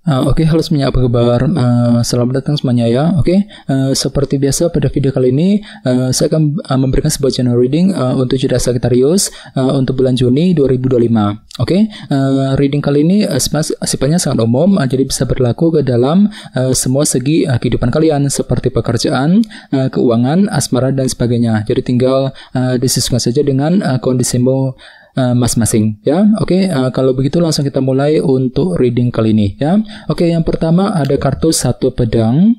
Oke, halo semuanya, apa kabar? Selamat datang semuanya ya. Seperti biasa pada video kali ini saya akan memberikan sebuah channel reading untuk zodiak Sagittarius untuk bulan Juni 2025. Reading kali ini sifatnya sangat umum, jadi bisa berlaku ke dalam semua segi kehidupan kalian seperti pekerjaan, keuangan, asmara dan sebagainya. Jadi tinggal disesuaikan saja dengan kondisimu masing-masing ya. Kalau begitu langsung kita mulai untuk reading kali ini ya. Yang pertama ada kartu 1 pedang,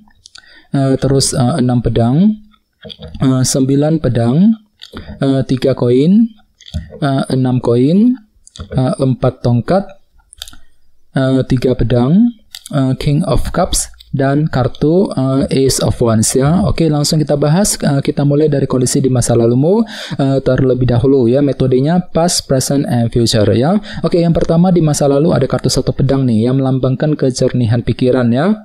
terus 6 pedang, 9 pedang, 3 koin, 6 koin, 4 tongkat, 3 pedang, King of Cups, dan kartu Ace of Wands ya. Langsung kita bahas. Kita mulai dari kondisi di masa lalumu terlebih dahulu ya. Metodenya past, present, and future ya. Yang pertama di masa lalu ada kartu 1 pedang nih yang melambangkan kejernihan pikiran ya.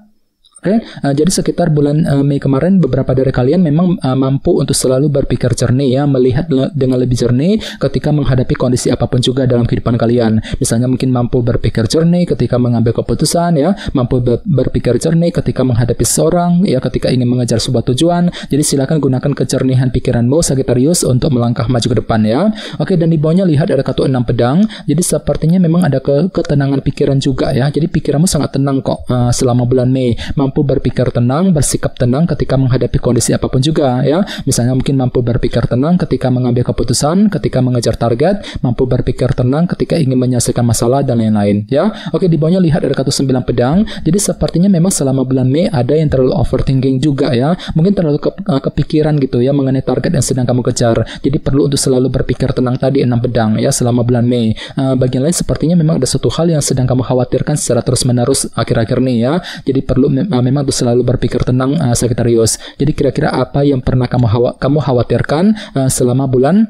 Jadi sekitar bulan Mei kemarin beberapa dari kalian memang mampu untuk selalu berpikir jernih ya, melihat dengan lebih jernih ketika menghadapi kondisi apapun juga dalam kehidupan kalian. Misalnya mungkin mampu berpikir jernih ketika mengambil keputusan ya, mampu berpikir jernih ketika menghadapi seseorang ya, ketika ingin mengejar sebuah tujuan. Jadi silakan gunakan kejernihan pikiranmu Sagittarius untuk melangkah maju ke depan ya. Dan di bawahnya lihat ada kartu 6 pedang. Jadi sepertinya memang ada ketenangan pikiran juga ya. Jadi pikiranmu sangat tenang kok selama bulan Mei. Mampu berpikir tenang, bersikap tenang ketika menghadapi kondisi apapun juga ya. Misalnya mungkin mampu berpikir tenang ketika mengambil keputusan, ketika mengejar target, mampu berpikir tenang ketika ingin menyelesaikan masalah dan lain-lain ya. Di bawahnya lihat ada kartu 9 pedang. Jadi sepertinya memang selama bulan Mei ada yang terlalu overthinking juga ya. Mungkin terlalu kepikiran gitu ya mengenai target yang sedang kamu kejar. Jadi perlu untuk selalu berpikir tenang tadi 6 pedang ya selama bulan Mei. Bagian lain sepertinya memang ada suatu hal yang sedang kamu khawatirkan secara terus-menerus akhir-akhir ini ya. Jadi perlu memang untuk selalu berpikir tenang Sagittarius. Jadi kira-kira apa yang pernah kamu khawatirkan selama bulan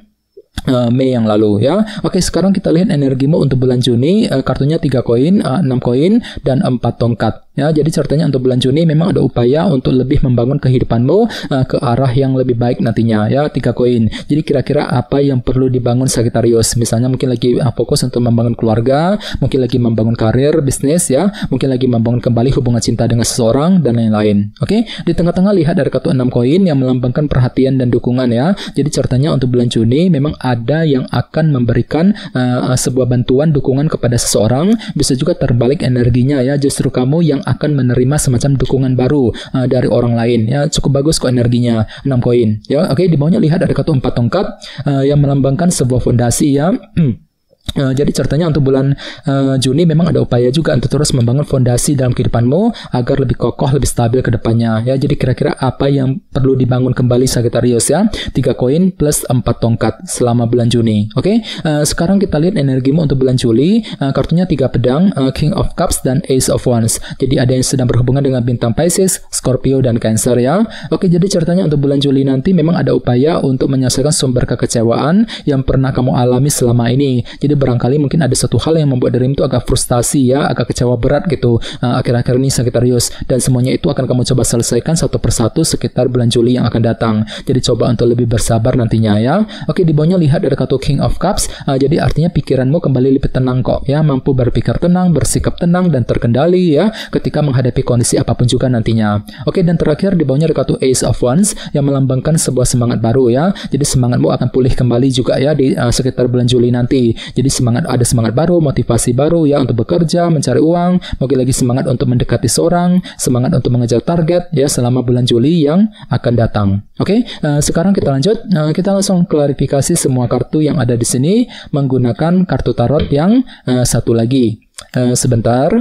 Mei yang lalu ya. Sekarang kita lihat energimu untuk bulan Juni. Kartunya 3 koin, 6 koin, dan 4 tongkat ya. Jadi ceritanya untuk bulan Juni memang ada upaya untuk lebih membangun kehidupanmu ke arah yang lebih baik nantinya ya. 3 koin. Jadi kira-kira apa yang perlu dibangun Sagittarius? Misalnya mungkin lagi fokus untuk membangun keluarga, mungkin lagi membangun karir, bisnis ya, mungkin lagi membangun kembali hubungan cinta dengan seseorang dan lain-lain. Di tengah-tengah lihat ada kartu 6 koin yang melambangkan perhatian dan dukungan ya. Jadi ceritanya untuk bulan Juni memang ada yang akan memberikan sebuah bantuan dukungan kepada seseorang. Bisa juga terbalik energinya ya, justru kamu yang akan menerima semacam dukungan baru dari orang lain ya. Cukup bagus kok energinya 6 koin ya. Di bawahnya lihat ada kartu 4 tongkat yang melambangkan sebuah fondasi ya. Jadi ceritanya untuk bulan Juni memang ada upaya juga untuk terus membangun fondasi dalam kehidupanmu agar lebih kokoh, lebih stabil ke depannya ya. Jadi kira-kira apa yang perlu dibangun kembali Sagittarius ya. 3 koin plus 4 tongkat selama bulan Juni. Sekarang kita lihat energimu untuk bulan Juli. Kartunya 3 pedang, King of Cups, dan Ace of Wands. Jadi ada yang sedang berhubungan dengan bintang Pisces, Scorpio, dan Cancer ya. Jadi ceritanya untuk bulan Juli nanti memang ada upaya untuk menyelesaikan sumber kekecewaan yang pernah kamu alami selama ini. Jadi barangkali mungkin ada satu hal yang membuat dirimu itu agak frustasi ya, agak kecewa berat gitu akhir-akhir ini Sagittarius, dan semuanya itu akan kamu coba selesaikan satu persatu sekitar bulan Juli yang akan datang. Jadi coba untuk lebih bersabar nantinya ya. Di bawahnya lihat ada kartu King of Cups. Jadi artinya pikiranmu kembali lebih tenang kok ya, mampu berpikir tenang, bersikap tenang dan terkendali ya ketika menghadapi kondisi apapun juga nantinya. Dan terakhir di bawahnya ada kartu Ace of Wands yang melambangkan sebuah semangat baru ya. Jadi semangatmu akan pulih kembali juga ya di sekitar bulan Juli nanti. Jadi ada semangat baru, motivasi baru ya untuk bekerja, mencari uang, mungkin lagi semangat untuk mendekati seorang, semangat untuk mengejar target ya selama bulan Juli yang akan datang. Sekarang kita lanjut. Kita langsung klarifikasi semua kartu yang ada di sini menggunakan kartu tarot yang satu lagi. Sebentar.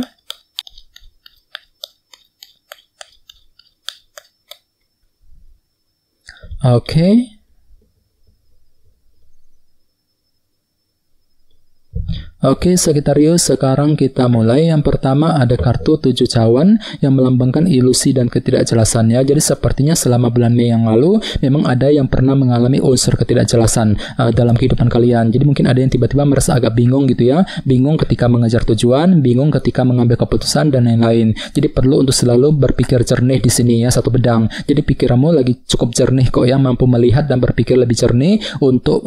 Sagittarius, sekarang kita mulai. Yang pertama ada kartu 7 cawan yang melambangkan ilusi dan ketidakjelasan ya. Jadi sepertinya selama bulan Mei yang lalu memang ada yang pernah mengalami unsur ketidakjelasan dalam kehidupan kalian. Jadi mungkin ada yang tiba-tiba merasa agak bingung gitu ya. Bingung ketika mengejar tujuan, bingung ketika mengambil keputusan dan lain-lain. Jadi perlu untuk selalu berpikir jernih di sini ya, 1 pedang. Jadi pikiranmu lagi cukup jernih kok ya, mampu melihat dan berpikir lebih jernih untuk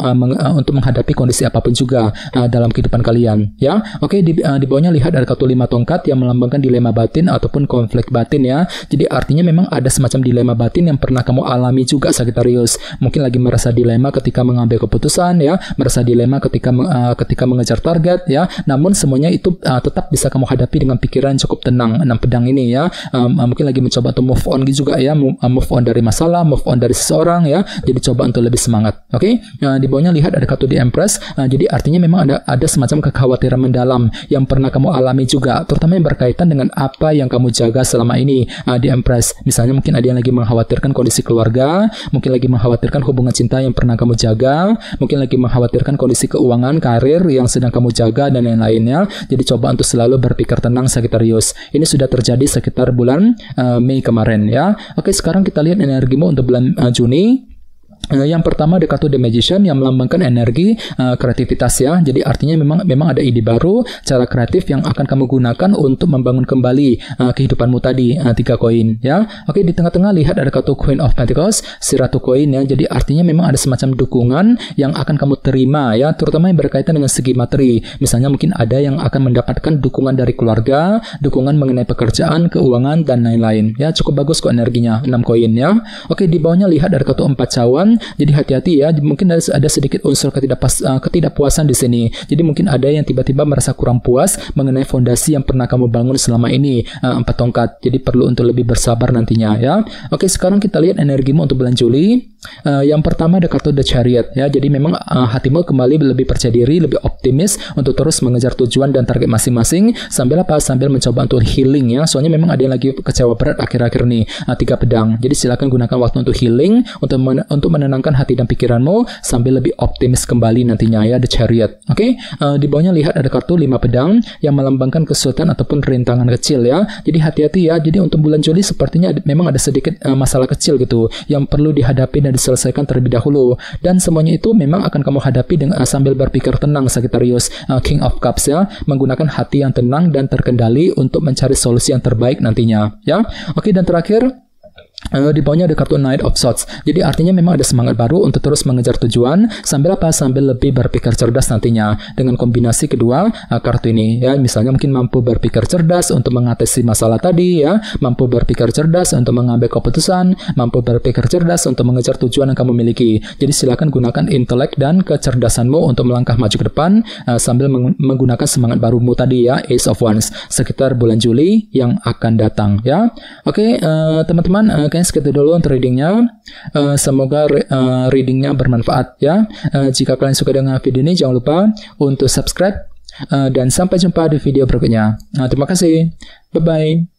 menghadapi kondisi apapun juga dalam kehidupan kalian. kalian ya. Oke, di bawahnya lihat ada kartu 5 tongkat yang melambangkan dilema batin ataupun konflik batin ya. Jadi artinya memang ada semacam dilema batin yang pernah kamu alami juga Sagittarius. Mungkin lagi merasa dilema ketika mengambil keputusan ya, merasa dilema ketika mengejar target ya. Namun semuanya itu tetap bisa kamu hadapi dengan pikiran cukup tenang. 6 pedang ini ya. Mungkin lagi mencoba untuk move on juga ya, move on dari masalah, move on dari seseorang ya. Jadi coba untuk lebih semangat. Oke. Di bawahnya lihat ada kartu The Empress. Jadi artinya memang ada semacam kekhawatiran mendalam yang pernah kamu alami juga, terutama yang berkaitan dengan apa yang kamu jaga selama ini di Empress. Misalnya mungkin ada yang lagi mengkhawatirkan kondisi keluarga, mungkin lagi mengkhawatirkan hubungan cinta yang pernah kamu jaga, mungkin lagi mengkhawatirkan kondisi keuangan, karir yang sedang kamu jaga dan lain-lainnya. Jadi coba untuk selalu berpikir tenang Sagittarius. Ini sudah terjadi sekitar bulan Mei kemarin ya. Oke, sekarang kita lihat energimu untuk bulan Juni. Yang pertama ada kartu The Magician yang melambangkan energi kreativitas ya. Jadi artinya memang ada ide baru, cara kreatif yang akan kamu gunakan untuk membangun kembali kehidupanmu tadi. 3 koin ya. Oke, di tengah-tengah lihat ada kartu Queen of Pentacles, si ratu koin ya. Jadi artinya memang ada semacam dukungan yang akan kamu terima ya, terutama yang berkaitan dengan segi materi. Misalnya mungkin ada yang akan mendapatkan dukungan dari keluarga, dukungan mengenai pekerjaan, keuangan dan lain-lain ya. Cukup bagus kok energinya. 6 koin ya. Oke, di bawahnya lihat ada kartu 4 cawan. Jadi hati-hati ya, mungkin ada sedikit unsur ketidakpuasan di sini. Jadi mungkin ada yang tiba-tiba merasa kurang puas mengenai fondasi yang pernah kamu bangun selama ini. 4 tongkat. Jadi perlu untuk lebih bersabar nantinya ya. Oke, sekarang kita lihat energimu untuk bulan Juli. Yang pertama ada kartu The Chariot ya. Jadi memang hatimu kembali lebih percaya diri, lebih optimis untuk terus mengejar tujuan dan target masing-masing sambil mencoba untuk healing ya. Soalnya memang ada yang lagi kecewa berat akhir-akhir nih. 3 pedang. Jadi silakan gunakan waktu untuk healing, untuk menenangkan hati dan pikiranmu sambil lebih optimis kembali nantinya ya, The Chariot. Oke, di bawahnya lihat ada kartu 5 pedang yang melambangkan kesulitan ataupun rintangan kecil ya. Jadi hati-hati ya. Jadi untuk bulan Juli sepertinya memang ada sedikit masalah kecil gitu yang perlu dihadapi dan diselesaikan terlebih dahulu. Dan semuanya itu memang akan kamu hadapi dengan sambil berpikir tenang Sagittarius. King of Cups ya, menggunakan hati yang tenang dan terkendali untuk mencari solusi yang terbaik nantinya ya. Oke, dan terakhir di bawahnya ada kartu Knight of Swords. Jadi artinya memang ada semangat baru untuk terus mengejar tujuan sambil lebih berpikir cerdas nantinya dengan kombinasi kedua kartu ini ya. Misalnya mungkin mampu berpikir cerdas untuk mengatasi masalah tadi ya, mampu berpikir cerdas untuk mengambil keputusan, mampu berpikir cerdas untuk mengejar tujuan yang kamu miliki. Jadi silakan gunakan intelek dan kecerdasanmu untuk melangkah maju ke depan sambil menggunakan semangat barumu tadi ya, Ace of Wands sekitar bulan Juli yang akan datang ya. Oke, teman-teman, kayaknya segitu dulu untuk readingnya. Semoga readingnya bermanfaat ya. Jika kalian suka dengan video ini, jangan lupa untuk subscribe dan sampai jumpa di video berikutnya. Terima kasih. Bye-bye.